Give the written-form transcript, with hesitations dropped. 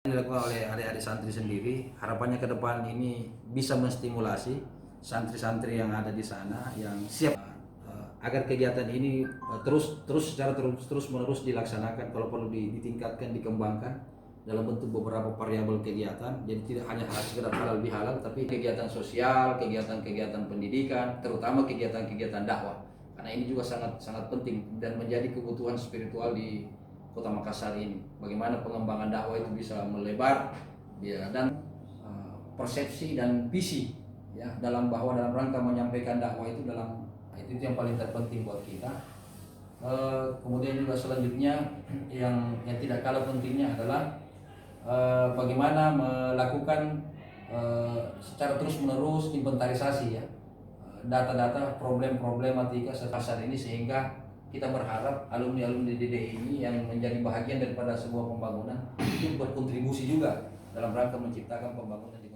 dilakukan oleh adik-adik santri sendiri, harapannya ke depan ini bisa menstimulasi santri-santri yang ada di sana yang siap agar kegiatan ini terus menerus dilaksanakan, kalau perlu ditingkatkan, dikembangkan dalam bentuk beberapa variabel kegiatan. Jadi tidak hanya sekedar halal bihalal, tapi kegiatan sosial, kegiatan-kegiatan pendidikan, terutama kegiatan-kegiatan dakwah. Karena ini juga sangat penting dan menjadi kebutuhan spiritual di Kota Makassar ini. Bagaimana pengembangan dakwah itu bisa melebar, ya, dan persepsi dan visi, ya, dalam rangka menyampaikan dakwah itu itu yang paling terpenting buat kita. Kemudian juga selanjutnya yang tidak kalah pentingnya adalah bagaimana melakukan secara terus-menerus inventarisasi, ya, data-data problematika pasar ini, sehingga kita berharap alumni-alumni DDI ini yang menjadi bahagian daripada sebuah pembangunan itu berkontribusi juga dalam rangka menciptakan pembangunan di